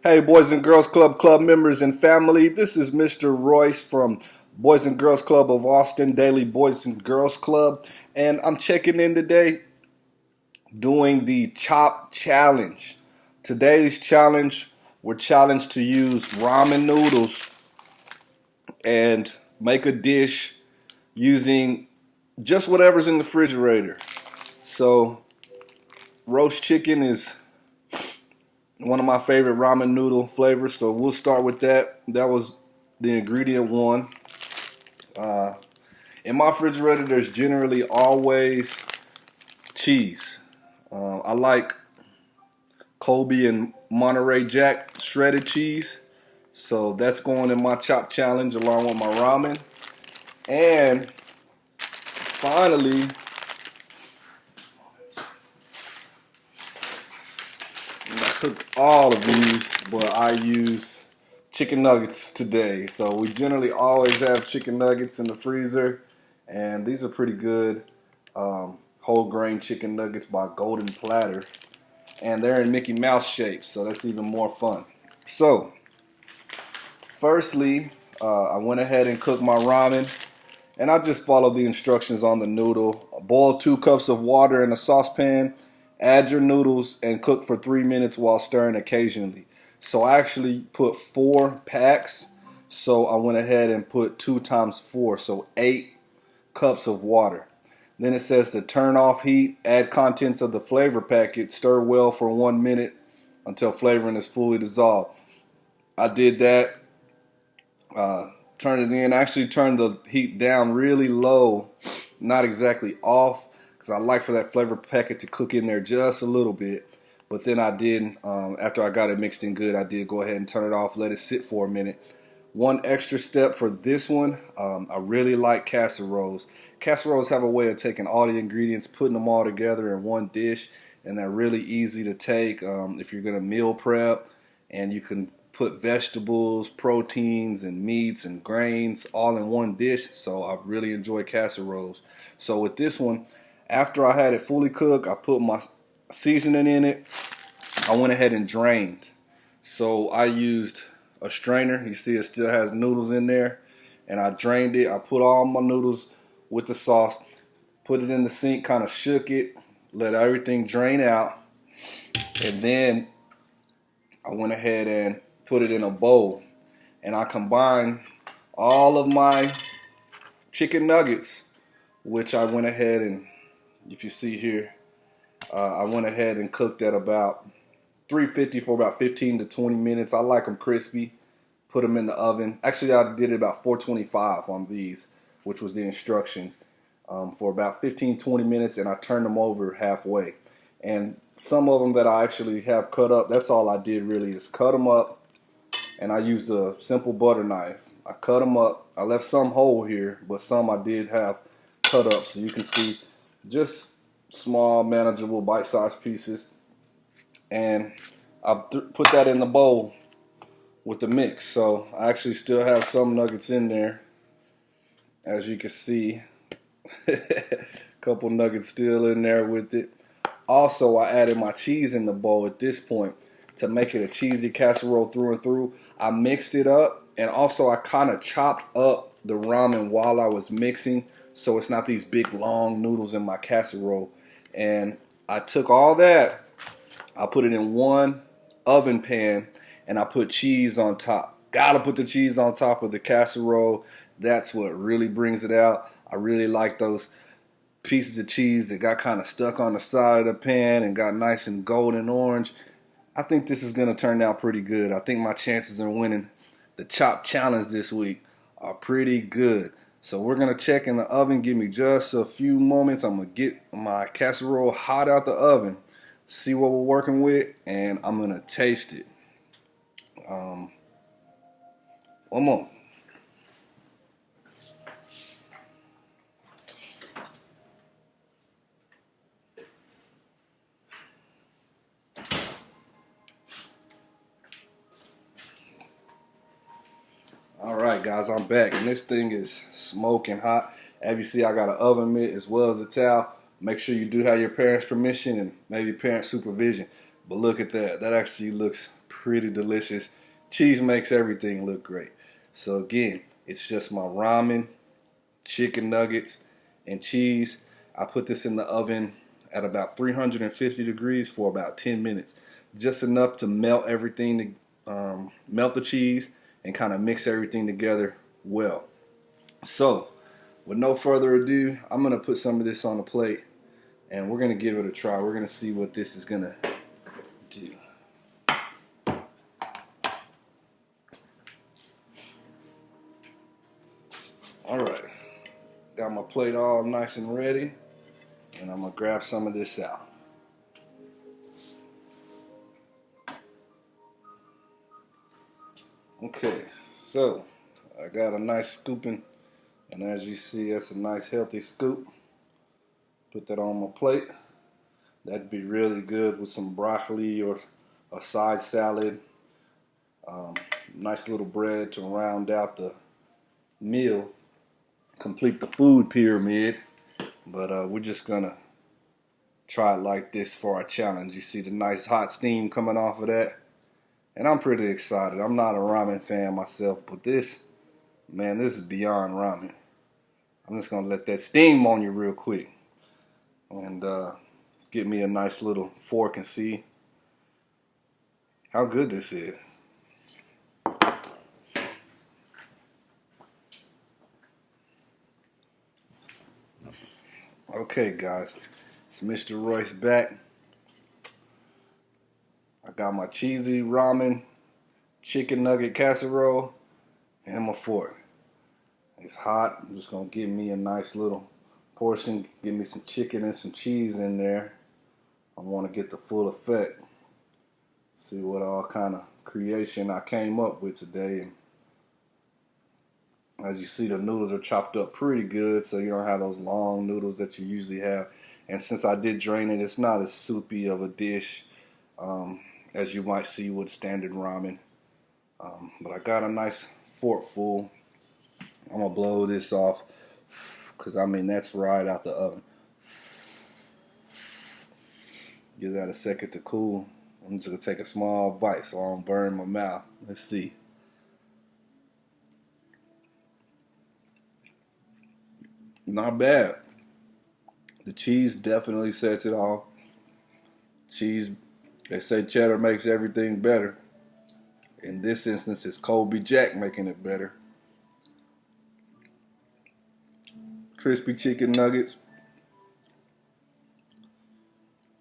Hey, Boys and Girls Club members and family. This is Mr. Royce from Boys and Girls Club of Austin, Daily Boys and Girls Club. And I'm checking in today doing the Chop Challenge. Today's challenge, we're challenged to use ramen noodles and make a dish using just whatever's in the refrigerator. So, roast chicken is one of my favorite ramen noodle flavors, so we'll start with that. That was the ingredient one. Uh, in my refrigerator, there's generally always cheese. I like Colby and Monterey Jack shredded cheese, so that's going in my chop challenge along with my ramen. And finally, I cooked all of these, but I use chicken nuggets today. So we generally always have chicken nuggets in the freezer, and these are pretty good. Whole grain chicken nuggets by Golden Platter, and they're in Mickey Mouse shape, so that's even more fun. So, firstly, I went ahead and cooked my ramen, and I just followed the instructions on the noodle. Boil 2 cups of water in a saucepan, add your noodles, and cook for 3 minutes while stirring occasionally. So I actually put 4 packs, so I went ahead and put 2 times 4, so 8 cups of water. Then it says to turn off heat, add contents of the flavor packet, stir well for 1 minute until flavoring is fully dissolved. I did that, turned it in, actually turned the heat down really low, not exactly off, because I like for that flavor packet to cook in there just a little bit. But then I did, after I got it mixed in good, I did go ahead and turn it off, let it sit for a minute. One extra step for this one, I really like casseroles. Casseroles have a way of taking all the ingredients, putting them all together in one dish, and they're really easy to take if you're going to meal prep, and you can put vegetables, proteins, and meats and grains all in one dish. So I really enjoy casseroles. So with this one, after I had it fully cooked, I put my seasoning in it. I went ahead and drained. So I used a strainer. You see it still has noodles in there. And I drained it. I put all my noodles with the sauce, put it in the sink, kind of shook it, let everything drain out. And then I went ahead and put it in a bowl. And I combined all of my chicken nuggets, which I went ahead and, if you see here, I went ahead and cooked at about 350 for about 15 to 20 minutes. I like them crispy. Put them in the oven. Actually, I did it about 425 on these, which was the instructions, for about 15, 20 minutes, and I turned them over halfway. And some of them that I actually have cut up, that's all I did really is cut them up, and I used a simple butter knife. I cut them up. I left some whole here, but some I did have cut up, so you can see just small, manageable, bite-sized pieces. And I put that in the bowl with the mix. So I actually still have some nuggets in there, as you can see. A couple nuggets still in there with it. Also, I added my cheese in the bowl at this point to make it a cheesy casserole through and through. I mixed it up, and also I kind of chopped up the ramen while I was mixing, so it's not these big long noodles in my casserole. And I took all that, I put it in one oven pan, and I put cheese on top. Gotta put the cheese on top of the casserole. That's what really brings it out. I really like those pieces of cheese that got kind of stuck on the side of the pan and got nice and golden orange. I think this is going to turn out pretty good. I think my chances of winning the Chop Challenge this week are pretty good. So we're going to check in the oven. Give me just a few moments. I'm going to get my casserole hot out the oven, see what we're working with, and I'm going to taste it. One more. All right, guys, I'm back, and this thing is smoking hot. As you see, I got an oven mitt as well as a towel. Make sure you do have your parents' permission and maybe parent supervision. But look at that. That actually looks pretty delicious. Cheese makes everything look great. So again, it's just my ramen, chicken nuggets, and cheese. I put this in the oven at about 350 degrees for about 10 minutes. Just enough to melt everything, melt the cheese and kind of mix everything together well. So, with no further ado, I'm going to put some of this on a plate and we're going to give it a try. We're going to see what this is going to do. Alright, got my plate all nice and ready, and I'm going to grab some of this out. Okay, so I got a nice scooping, and as you see, that's a nice healthy scoop. Put that on my plate. That'd be really good with some broccoli or a side salad. Nice little bread to round out the meal, complete the food pyramid. But we're just gonna try it like this for our challenge. You see the nice hot steam coming off of that, and I'm pretty excited. I'm not a ramen fan myself, but this, man, this is beyond ramen. I'm just gonna let that steam on you real quick and get me a nice little fork and see how good this is. Okay, guys, it's Mr. Royce back. I got my cheesy ramen, chicken nugget casserole, and my fork. It's hot. I'm just gonna give me a nice little portion. Give me some chicken and some cheese in there. I want to get the full effect. See what all kind of creation I came up with today. And as you see, the noodles are chopped up pretty good, so you don't have those long noodles that you usually have. And since I did drain it, it's not as soupy of a dish as you might see with standard ramen. But I got a nice fork full. I'm going to blow this off because, I mean, that's right out the oven. Give that a second to cool. I'm just going to take a small bite so I don't burn my mouth. Let's see. Not bad. The cheese definitely sets it off. Cheese, they say cheddar makes everything better. In this instance, it's Colby Jack making it better. Crispy chicken nuggets.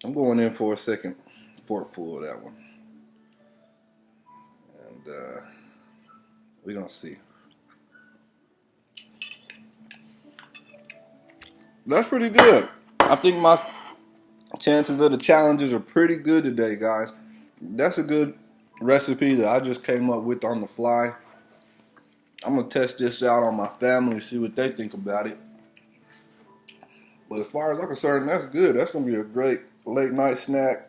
I'm going in for a second forkful of that one. And we're going to see. That's pretty good. I think my chances of the challenges are pretty good today, guys. That's a good recipe that I just came up with on the fly. I'm going to test this out on my family and see what they think about it. But as far as I'm concerned, that's good. That's going to be a great late night snack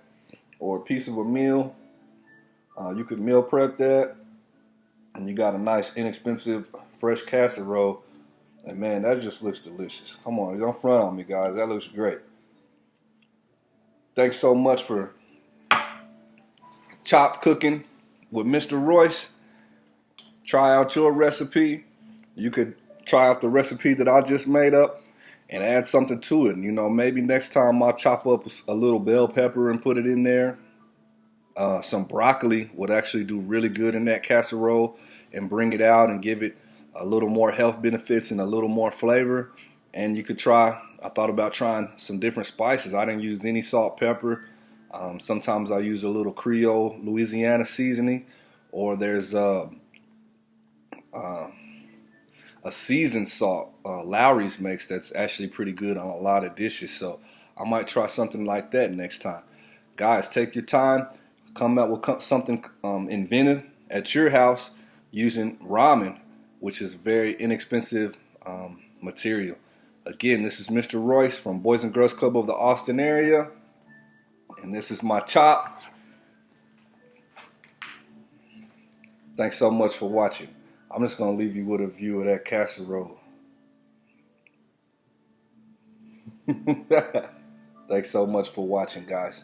or a piece of a meal. You could meal prep that, and you got a nice, inexpensive, fresh casserole. And man, that just looks delicious. Come on, don't front on me, guys. That looks great. Thanks so much for Chopped Cooking with Mr. Royce. Try out your recipe. You could try out the recipe that I just made up and add something to it. You know, maybe next time I'll chop up a little bell pepper and put it in there. Some broccoli would actually do really good in that casserole and bring it out and give it a little more health benefits and a little more flavor. And you could try, I thought about trying some different spices. I didn't use any salt, pepper. Sometimes I use a little Creole Louisiana seasoning, or there's a seasoned salt Lawry's makes that's actually pretty good on a lot of dishes. So I might try something like that next time. Guys, take your time. Come out with something inventive at your house using ramen, which is very inexpensive material. Again, this is Mr. Royce from Boys and Girls Club of the Austin area, and this is my chop. Thanks so much for watching. I'm just going to leave you with a view of that casserole. Thanks so much for watching, guys.